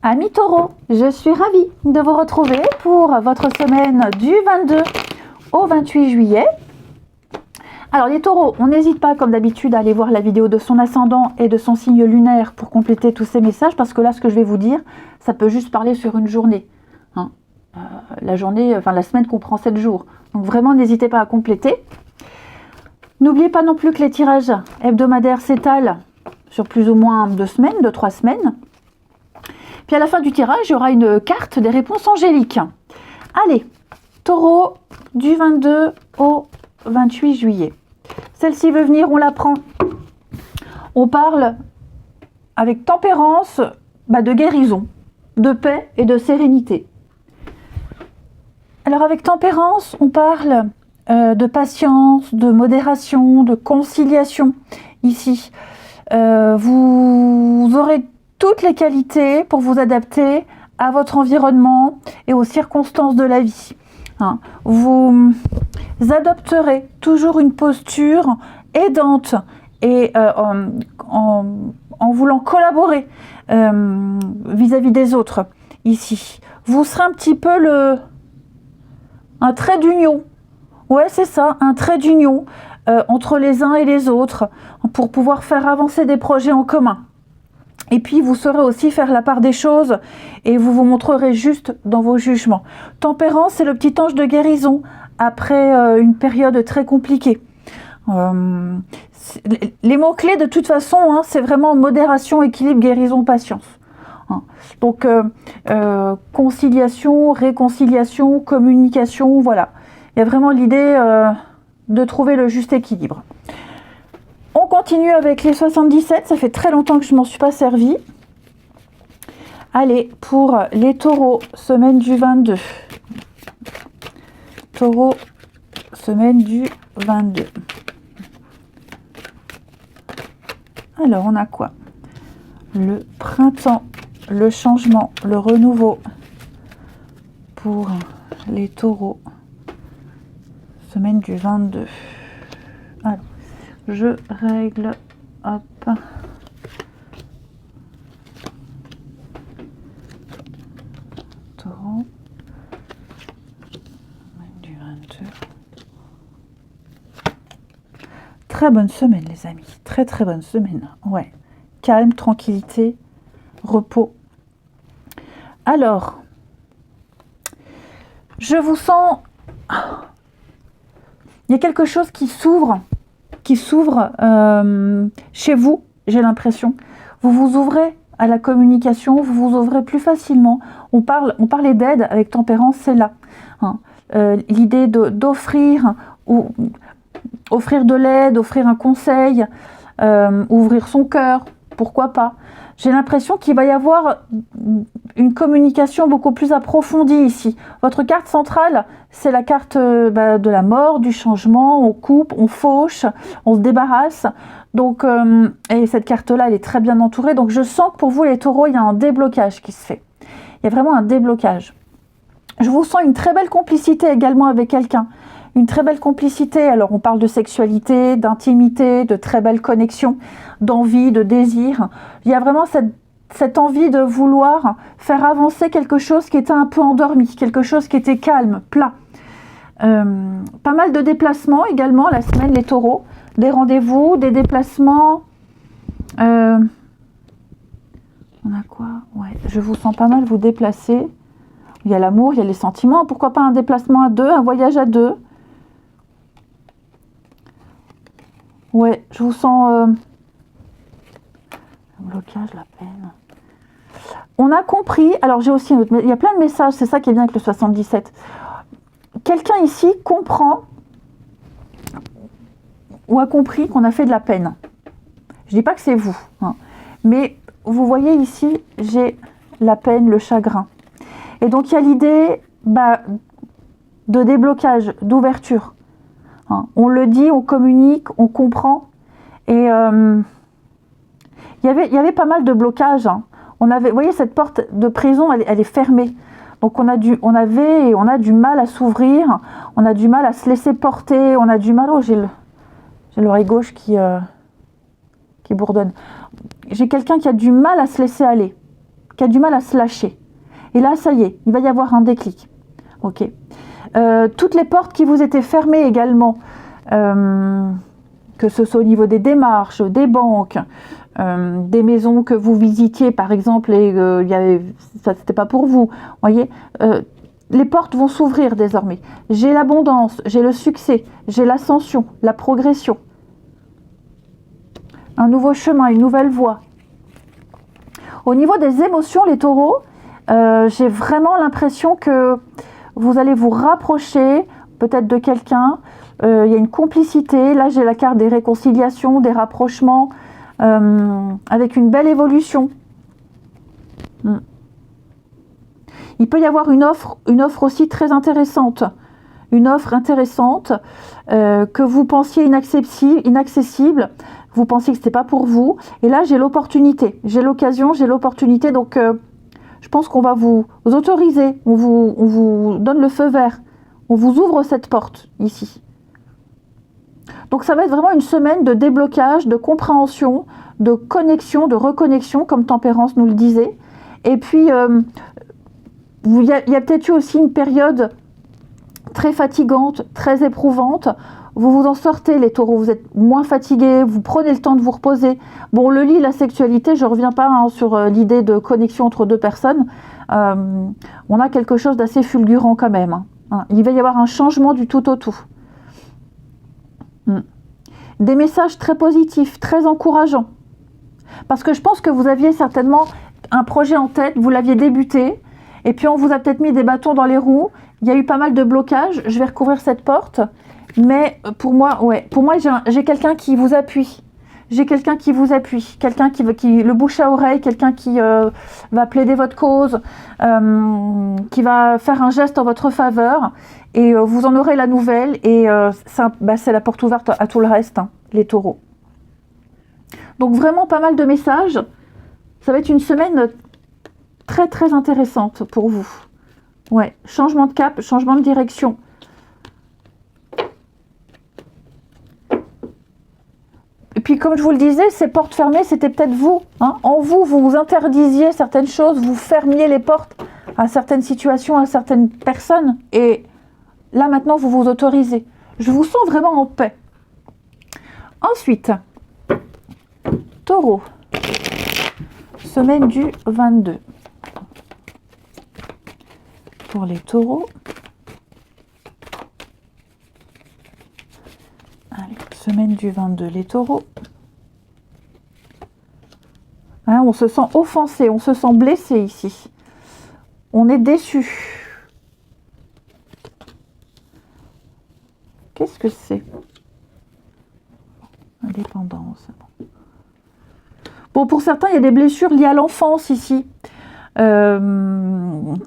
Amis taureaux, je suis ravie de vous retrouver pour votre semaine du 22 au 28 juillet. Alors les taureaux, on n'hésite pas comme d'habitude à aller voir la vidéo de son ascendant et de son signe lunaire pour compléter tous ces messages, parce que là ce que je vais vous dire, ça peut juste parler sur une journée. La journée, enfin la semaine comprend 7 jours. Donc vraiment n'hésitez pas à compléter. N'oubliez pas non plus que les tirages hebdomadaires s'étalent sur plus ou moins 2 semaines, 2-3 semaines. Puis à la fin du tirage, il y aura une carte des réponses angéliques. Allez, taureau du 22 au 28 juillet. Celle-ci veut venir, on la prend. On parle avec tempérance de guérison, de paix et de sérénité. Alors avec tempérance, on parle de patience, de modération, de conciliation ici. Vous aurez toutes les qualités pour vous adapter à votre environnement et aux circonstances de la vie. Vous adopterez toujours une posture aidante et en voulant collaborer vis-à-vis des autres ici. Vous serez un petit peu un trait d'union. Ouais, c'est ça, un trait d'union entre les uns et les autres pour pouvoir faire avancer des projets en commun. Et puis, vous saurez aussi faire la part des choses et vous vous montrerez juste dans vos jugements. Tempérance, c'est le petit ange de guérison après une période très compliquée. Les mots-clés, de toute façon, c'est vraiment modération, équilibre, guérison, patience. Donc, conciliation, réconciliation, communication, voilà. Il y a vraiment l'idée de trouver le juste équilibre. On continue avec les 77, ça fait très longtemps que je ne m'en suis pas servi. Allez, pour les taureaux, semaine du 22. Taureau, semaine du 22. Alors, on a quoi? Le printemps, le changement, le renouveau pour les taureaux, semaine du 22. Alors, je règle, hop. Taureau, du 22. Très bonne semaine, les amis. Très très bonne semaine. Ouais. Calme, tranquillité, repos. Alors, je vous sens. Il y a quelque chose qui s'ouvre chez vous, j'ai l'impression. Vous vous ouvrez à la communication, vous vous ouvrez plus facilement. On parlait d'aide avec tempérance, c'est là. L'idée d'offrir, offrir de l'aide, offrir un conseil, ouvrir son cœur, pourquoi pas. J'ai l'impression qu'il va y avoir une communication beaucoup plus approfondie ici. Votre carte centrale, c'est la carte de la mort, du changement. On coupe, on fauche, on se débarrasse. Donc, et cette carte-là, elle est très bien entourée. Donc, je sens que pour vous, les taureaux, il y a un déblocage qui se fait. Il y a vraiment un déblocage. Je vous sens une très belle complicité également avec quelqu'un. Une très belle complicité. Alors, on parle de sexualité, d'intimité, de très belles connexions, d'envie, de désir. Il y a vraiment cette envie de vouloir faire avancer quelque chose qui était un peu endormi, quelque chose qui était calme, plat. Pas mal de déplacements également la semaine, les taureaux. Des rendez-vous, des déplacements. On a quoi? Ouais, je vous sens pas mal vous déplacer. Il y a l'amour, il y a les sentiments. Pourquoi pas un déplacement à deux, un voyage à deux? Ouais, je vous sens... blocage, la peine. On a compris, alors j'ai aussi un autre, il y a plein de messages, c'est ça qui est bien avec le 77. Quelqu'un ici comprend ou a compris qu'on a fait de la peine. Je dis pas que c'est vous, mais vous voyez ici, j'ai la peine, le chagrin. Et donc il y a l'idée de déblocage, d'ouverture. On le dit, on communique, on comprend. Et il y avait pas mal de blocages. Vous voyez, cette porte de prison, elle est fermée. Donc on a du mal à s'ouvrir, on a du mal à se laisser porter, on a du mal. Oh, j'ai l'oreille gauche qui bourdonne. J'ai quelqu'un qui a du mal à se laisser aller. qui a du mal à se lâcher. Et là, ça y est, il va y avoir un déclic. Ok. Toutes les portes qui vous étaient fermées également, que ce soit au niveau des démarches, des banques, des maisons que vous visitiez par exemple et ça c'était pas pour vous, voyez, les portes vont s'ouvrir désormais. J'ai l'abondance, j'ai le succès, j'ai l'ascension, la progression, un nouveau chemin, une nouvelle voie. Au niveau des émotions, les taureaux, j'ai vraiment l'impression que vous allez vous rapprocher peut-être de quelqu'un. Il y a une complicité. Là, j'ai la carte des réconciliations, des rapprochements, avec une belle évolution. Il peut y avoir une offre aussi très intéressante. Une offre intéressante que vous pensiez inaccessible. Vous pensiez que ce n'était pas pour vous. Et là, j'ai l'opportunité. J'ai l'occasion, j'ai l'opportunité. Donc, je pense qu'on va vous autoriser. On vous donne le feu vert. On vous ouvre cette porte ici. Donc ça va être vraiment une semaine de déblocage, de compréhension, de connexion, de reconnexion, comme Tempérance nous le disait. Et puis, il y a peut-être eu aussi une période très fatigante, très éprouvante. Vous vous en sortez, les taureaux, vous êtes moins fatigués, vous prenez le temps de vous reposer. Bon, le lit, la sexualité, je ne reviens pas sur l'idée de connexion entre deux personnes. On a quelque chose d'assez fulgurant quand même. Il va y avoir un changement du tout au tout. Des messages très positifs, très encourageants. Parce que je pense que vous aviez certainement un projet en tête, vous l'aviez débuté, et puis on vous a peut-être mis des bâtons dans les roues. Il y a eu pas mal de blocages. Je vais recouvrir cette porte. Mais pour moi, j'ai quelqu'un qui vous appuie. J'ai quelqu'un qui vous appuie. Quelqu'un qui le bouche à oreille, quelqu'un qui va plaider votre cause, qui va faire un geste en votre faveur. Et vous en aurez la nouvelle. Et c'est la porte ouverte à tout le reste, les taureaux. Donc vraiment pas mal de messages. Ça va être une semaine très très intéressante pour vous. Ouais, changement de cap, changement de direction. Et puis comme je vous le disais, ces portes fermées, c'était peut-être vous. En vous, vous vous interdisiez certaines choses, vous fermiez les portes à certaines situations, à certaines personnes. Et là maintenant, vous vous autorisez. Je vous sens vraiment en paix. Ensuite, Taureau, semaine du 22. Pour les taureaux. Allez, semaine du 22, les taureaux. On se sent offensé, on se sent blessé ici. On est déçu. Qu'est-ce que c'est? Indépendance. Bon, pour certains, il y a des blessures liées à l'enfance ici.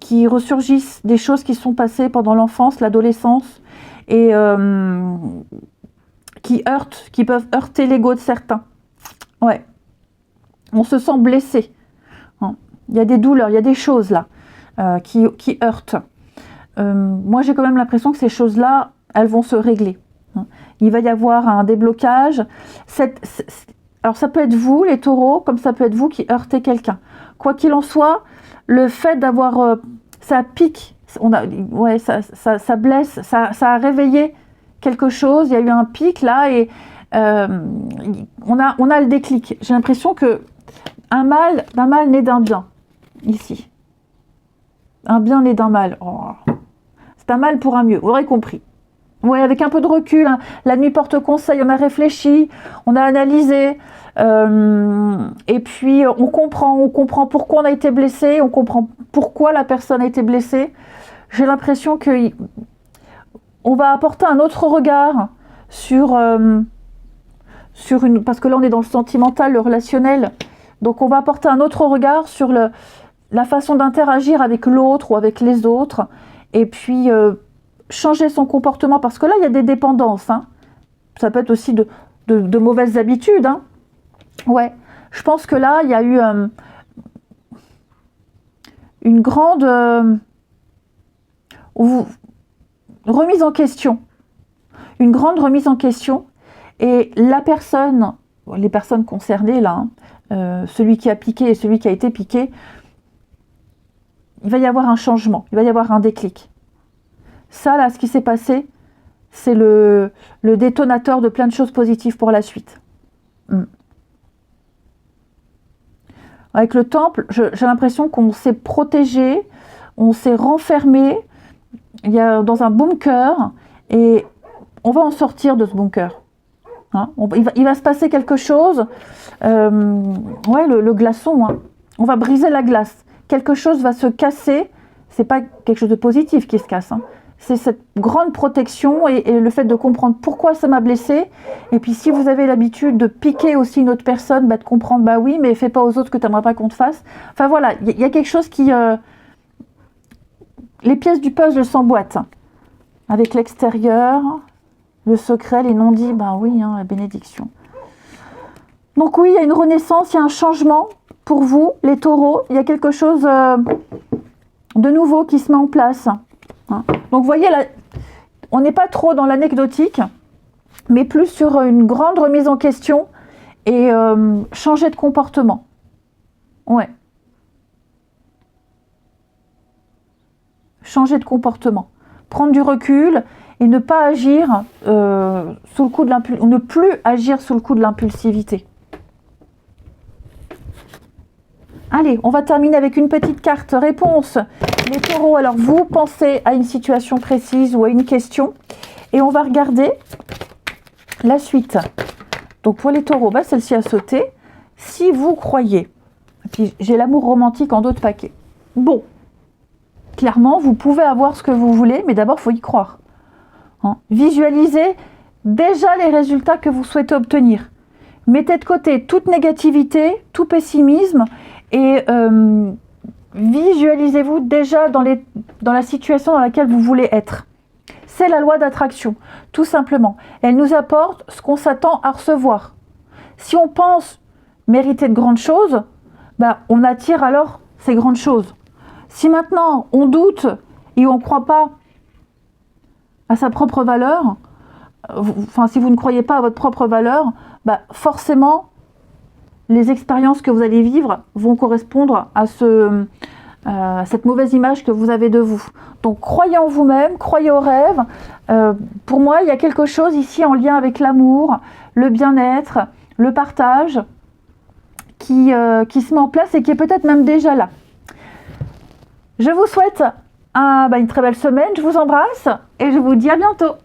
Qui ressurgissent, des choses qui sont passées pendant l'enfance, l'adolescence, et qui peuvent heurter l'ego de certains. Ouais. On se sent blessé. Il y a des douleurs, il y a des choses là qui heurtent. Moi, j'ai quand même l'impression que ces choses-là, elles vont se régler. Il va y avoir un déblocage. Alors, ça peut être vous, les taureaux, comme ça peut être vous qui heurtez quelqu'un. Quoi qu'il en soit, le fait d'avoir... ça pique, ça blesse, ça a réveillé quelque chose. Il y a eu un pic là et on a le déclic. J'ai l'impression que d'un mal naît d'un bien, ici. Un bien naît d'un mal. Oh. C'est un mal pour un mieux, vous l'aurez compris. Oui, avec un peu de recul, la nuit porte conseil, on a réfléchi, on a analysé, et puis on comprend pourquoi on a été blessé, on comprend pourquoi la personne a été blessée. J'ai l'impression qu'on va apporter un autre regard sur parce que là on est dans le sentimental, le relationnel, donc on va apporter un autre regard sur la façon d'interagir avec l'autre ou avec les autres, et puis changer son comportement, parce que là il y a des dépendances, ça peut être aussi de mauvaises habitudes, ouais, je pense que là il y a eu une grande remise en question, une grande remise en question, et les personnes concernées là, celui qui a piqué et celui qui a été piqué, il va y avoir un changement, il va y avoir un déclic. Ça, là, ce qui s'est passé, c'est le détonateur de plein de choses positives pour la suite. Avec le temple, j'ai l'impression qu'on s'est protégé, on s'est renfermé, il y a dans un bunker, et on va en sortir de ce bunker. Hein, il va se passer quelque chose, ouais, le glaçon, hein, on va briser la glace, quelque chose va se casser, c'est pas quelque chose de positif qui se casse, hein. C'est cette grande protection et le fait de comprendre pourquoi ça m'a blessé. Et puis si vous avez l'habitude de piquer aussi une autre personne, de comprendre, bah oui, mais fais pas aux autres que tu n'aimerais pas qu'on te fasse. Enfin voilà, il y a quelque chose qui... les pièces du puzzle s'emboîtent. Avec l'extérieur, le secret, les non-dits, bah oui, hein, la bénédiction. Donc oui, il y a une renaissance, il y a un changement pour vous, les taureaux. Il y a quelque chose de nouveau qui se met en place. Donc vous voyez, là, on n'est pas trop dans l'anecdotique, mais plus sur une grande remise en question et changer de comportement. Ouais. Changer de comportement. Prendre du recul et ne pas agir sous le coup de l'impulsivité, ne plus agir sous le coup de l'impulsivité. Allez, on va terminer avec une petite carte réponse. Les taureaux, alors vous pensez à une situation précise ou à une question. Et on va regarder la suite. Donc pour les taureaux, bah, celle-ci a sauté. Si vous croyez, et puis j'ai l'amour romantique en d'autres paquets. Bon, clairement, vous pouvez avoir ce que vous voulez, mais d'abord, il faut y croire. Hein, visualisez déjà les résultats que vous souhaitez obtenir. Mettez de côté toute négativité, tout pessimisme, et visualisez-vous déjà dans la situation dans laquelle vous voulez être. C'est la loi d'attraction, tout simplement. Elle nous apporte ce qu'on s'attend à recevoir. Si on pense mériter de grandes choses, bah, on attire alors ces grandes choses. Si maintenant on doute et on ne croit pas à sa propre valeur, enfin si vous ne croyez pas à votre propre valeur, bah, forcément les expériences que vous allez vivre vont correspondre à cette mauvaise image que vous avez de vous. Donc croyez en vous-même, croyez aux rêves. Pour moi, il y a quelque chose ici en lien avec l'amour, le bien-être, le partage qui se met en place et qui est peut-être même déjà là. Je vous souhaite une très belle semaine, je vous embrasse et je vous dis à bientôt.